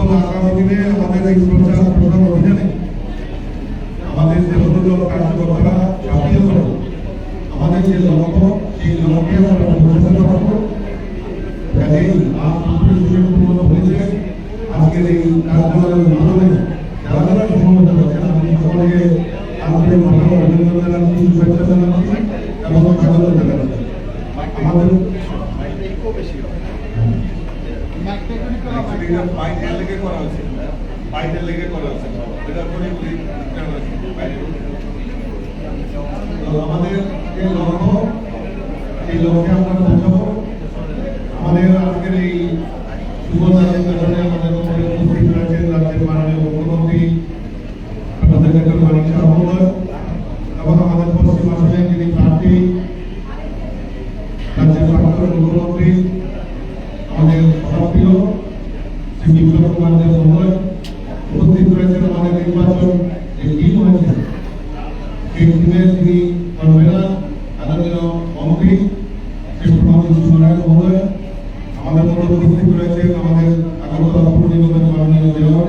এবং আগামী দিনে আমাদের এই প্রচার প্রচার অভিযানে আমাদের যে দল কার্যকর্তারা ঝাঁপিয়ে পড়ে আমাদের যে লক্ষ্য সেই লক্ষ্যে আমরা পৌঁছাতে পারবো। কাজেই হয়েছে আজকের এই কার্যালয়ের মাধ্যমে যারা যারা সমবেত হচ্ছেন আমি সকলকে আন্তরিকভাবে অভিনন্দন জানাচ্ছি, শুভেচ্ছা জানাচ্ছি এবং স্বাগত জানাচ্ছি। আমাদের আমাদের যে লক্ষ্য সেই লক্ষ্যে আমরা পৌঁছাবো। আমাদের আজকের এই শুভ আয়োজনে আমাদের উপস্থিত রয়েছেন রাজ্যের মাননীয় মুখ্যমন্ত্রী ডক্টর মানিক সাহা মহোদয় এবং আমাদের পশ্চিম আসনের যিনি প্রার্থী রাজ্যের প্রাক্তন মুখ্যমন্ত্রী আমাদের সক্রিয় শ্রী বিপ্লব কুমার দেব মহোদয় উপস্থিত রয়েছেন। আমাদের নির্বাচন যে টিম হয়েছে সেই টিমের যিনি কনভেনার আদরণীয় মন্ত্রী শ্রী প্রণব নারায়ণ মহোদয়, আমাদের মধ্যে উপস্থিত রয়েছেন আমাদের আগরতলা পৌর নিগমের মাননীয় মেয়র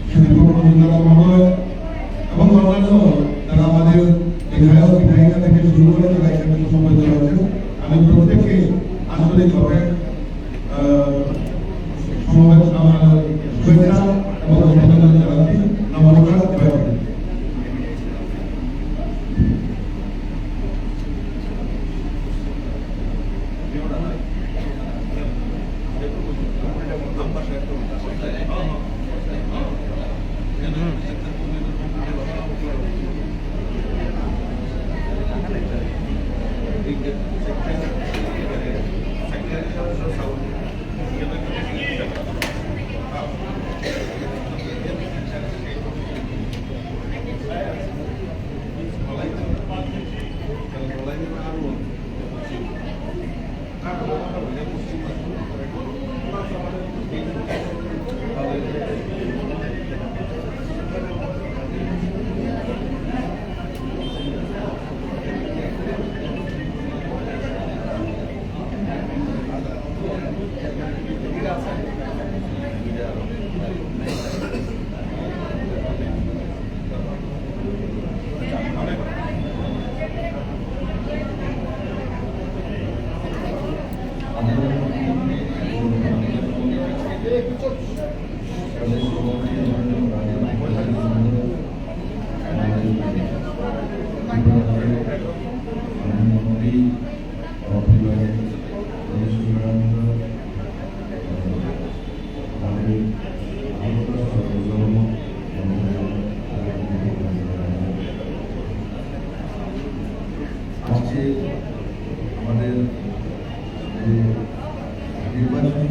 শ্রী দীপক মজুমদার মহোদয় এবং অন্যান্য যারা আমাদের বিধায়ক বিধায়িকা থেকে শুরু করে যারা এখানে সমবেত রয়েছেন। আমি প্রত্যেককে আন্তরিকভাবে শুভেচ্ছা এবং অভিনন্দন জানাচ্ছি। নমস্কার। আমাদের নির্বাচনী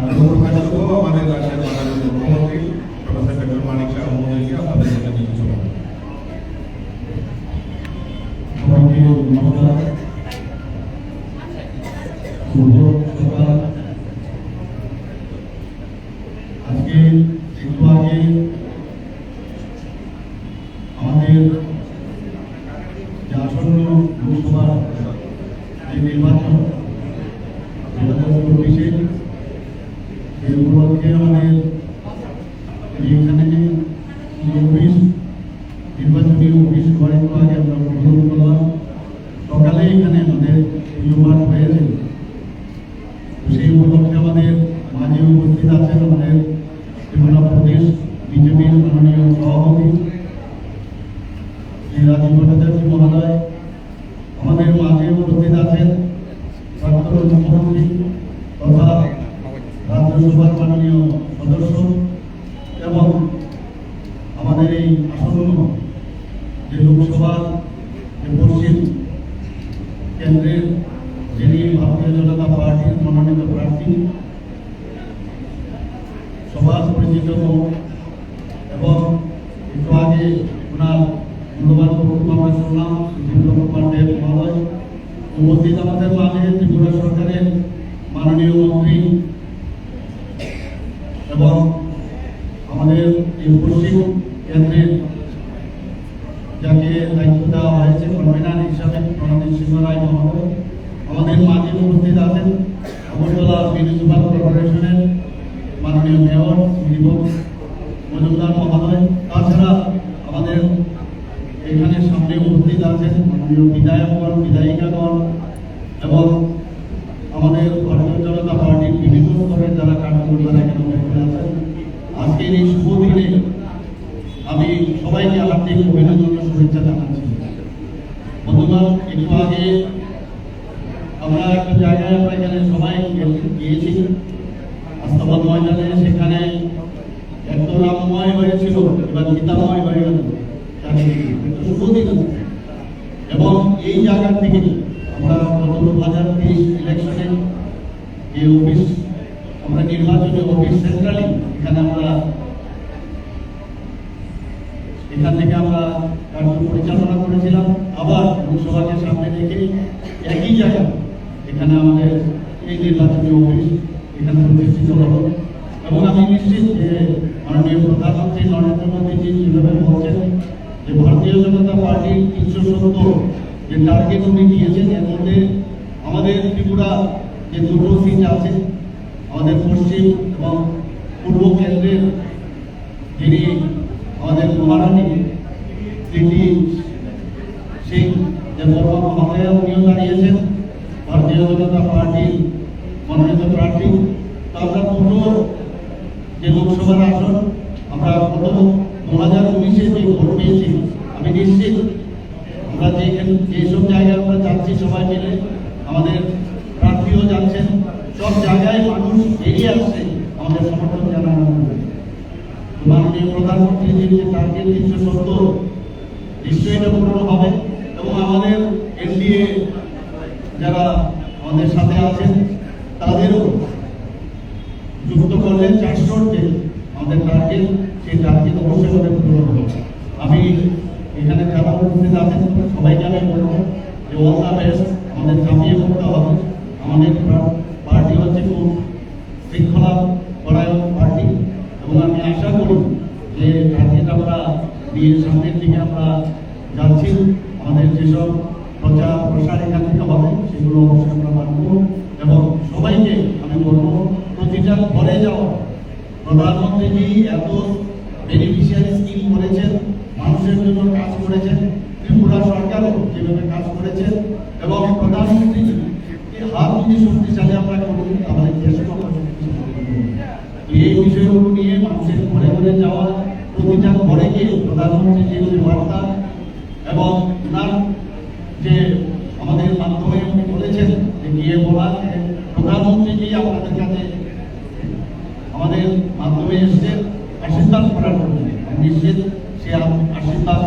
দুর্ভাগ্য আমাদের রাজ্যের মাননীয় মুখ্যমন্ত্রী প্রফেসর ডক্টর মানিক শাহ মহোদয়কে আপনাদের সামনে নিয়ে চলে সবাইকে নমস্কার, শুভ সকাল। আজকে একটু আগে আমাদের যে আসন্ন লোকসভা যে নির্বাচন 2024-এ এই উপলক্ষে আমাদের এখানে অফিস নির্বাচনী অফিস করে একটু আগে আমরা উদ্বোধন করলাম। সকালে এখানে আমাদের পুজোপাঠ হয়েছে। সেই উপলক্ষে আমাদের মাঝে উপস্থিত আছেন আমাদের ত্রিপুরা প্রদেশ বিজেপির মাননীয় সভাপতি শ্রী রাজীব ভট্টাচার্য মহোদয়। আমাদের মাঝে উপস্থিত আছেন প্রাক্তন মুখ্যমন্ত্রী তথা রাজ্যসভার মাননীয় সদস্য এবং আমাদের এই আসন্ন যে লোকসভার যে পশ্চিম কেন্দ্রের যিনি ভারতীয় জনতা পার্টির মনোনীত প্রার্থী সমাজ পরিচিত এবং একটু আগে ওনার মূল্যবান বক্তব্য আমরা শুনলাম সুধীন্দ্র কুমার দেব মহোদয়। উপস্থিত আমাদের মাঝে ত্রিপুরা সরকারের মাননীয় মন্ত্রী এবং আমাদের এই পশ্চিম কেন্দ্রের যাকে দায়িত্ব দেওয়া হয়েছে কনভেনার হিসাবে প্রণজিৎ সিংহ রায় মহোদয়। আমাদের মাঝে উপস্থিত আছেন আগরতলা মিউনিসিপাল কর্পোরেশনের মাননীয় মেয়র দীপক মজুমদার মহোদয়। তাছাড়া আমাদের এখানে সামনে উপস্থিত আছেন মাননীয় বিধায়কগণ, বিধায়িকাগণ এবং আমাদের ভারতীয় জনতা পার্টির বিভিন্ন স্তরের যারা কার্যকর্তারা এখানে উপস্থিত আছেন। আজকের এই শুভ দিনে আমি সবাইকে হার্দিক অভিনন্দন ও শুভেচ্ছা জানাচ্ছি। বন্ধুগণ, একটু আগে আমরা একটা জায়গায় আমরা এখানে সবাই গিয়েছি আস্তাবাদ ময়দানে। সেখানে এত রামময় হয়েছিল, এবার গীতাময় হয়ে গেল। শুভ দিন এবং এই জায়গা থেকে আমরা গত 2023 ইলেকশনে এই অফিস আমরা নির্বাচনী অফিস সেন্ট্রালি এখান থেকে আমরা কার্য পরিচালনা করেছিলাম। আবার লোকসভাকে সামনে রেখে একই জায়গা এখানে আমাদের এই নির্বাচনী অফিস এখানে প্রতিষ্ঠিত হল এবং আমি নিশ্চিত যে মাননীয় প্রধানমন্ত্রী নরেন্দ্র মোদীজি যেভাবে বলছেন যে ভারতীয় জনতা পার্টির 370 যে টার্গেট উনি দিয়েছেন, এর মধ্যে আমাদের ত্রিপুরা যে দুটো সিট আছে আমাদের পশ্চিম এবং পূর্ব কেন্দ্রের যিনি আমাদের মহারানী স্মৃতি সিং যে বর্মা মহোদয়া উনিও দাঁড়িয়েছেন ভারতীয় জনতা পার্টির মনোনীত প্রার্থী। তো আমরা দুটো যে লোকসভার আসন আমরা গত 2019-এ যে ভোট পেয়েছি, আমি নিশ্চিত আমরা যেসব জায়গায় আমরা যাচ্ছি সবাই মিলে আমাদের প্রার্থীও যাচ্ছেন, সব জায়গায় মানুষ এগিয়ে আসছে আমাদের সমর্থন জানানো। মাননীয় প্রধানমন্ত্রীজির যে টার্গেট 370 নিশ্চয়ই এটা পূরণ হবে এবং আমাদের এনডিএ যারা আমাদের সাথে আছেন তাদেরও যুক্ত করলে 400 যে আমাদের টার্গেট, সেই টার্গেট অবশ্যই আমাদের পূরণ হবে। আমি এখানে যারা উপস্থিত আছেন সবাইকে আমি বলবো যে অল দ্য বেস্ট, আমাদের ঝাঁপিয়ে পড়তে হবে। আমাদের পার্টি হচ্ছে খুব শৃঙ্খলা পরায়ণ পার্টি এবং আমি আশা করি যে টার্গেট আমরা নিয়ে সামনের দিকে আমরা যাচ্ছি। আমাদের যেসব প্রচার প্রসার এখান থেকে হবে সেগুলো অবশ্যই আমরা মানব এবং সবাইকে আমি বলবো প্রতিটা ঘরে যাওয়া। প্রধানমন্ত্রীজি এত বেনিফিশিয়ারি স্কিম করেছেন, মানুষের জন্য কাজ করেছেন, ত্রিপুরা সরকারও যেভাবে কাজ করেছেন এবং প্রধানমন্ত্রী হাত যদি শক্তিশালী আমরা করি তাহলে দেশকে এই বিষয়গুলো নিয়ে মানুষের ঘরে ঘরে যাওয়া, প্রতিটা ঘরে গিয়ে প্রধানমন্ত্রী যে বার্তা এবং ওনার যে আমাদের মাধ্যমে উনি বলেছেন যে গিয়ে বলা প্রধানমন্ত্রীজি আপনাদের কাছে আমাদের মাধ্যমে এসে আশীর্বাদ করার জন্য নিশ্চিত সে আশীর্বাদ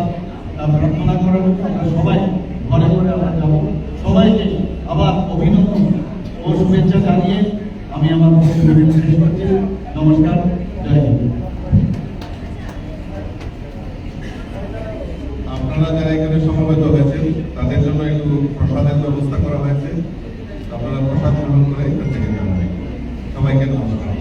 প্রার্থনা করার জন্য আমরা সবাই ঘরে ঘরে আমরা যাব। সবাইকে আবার অভিনন্দন ও শুভেচ্ছা জানিয়ে আমি আমার সমবেত হয়েছেন তাদের জন্য একটু প্রসাদের ব্যবস্থা করা হয়েছে। আপনারা প্রসাদ গ্রহণ করে এখান থেকে যাবেন। সবাইকে নমস্কার।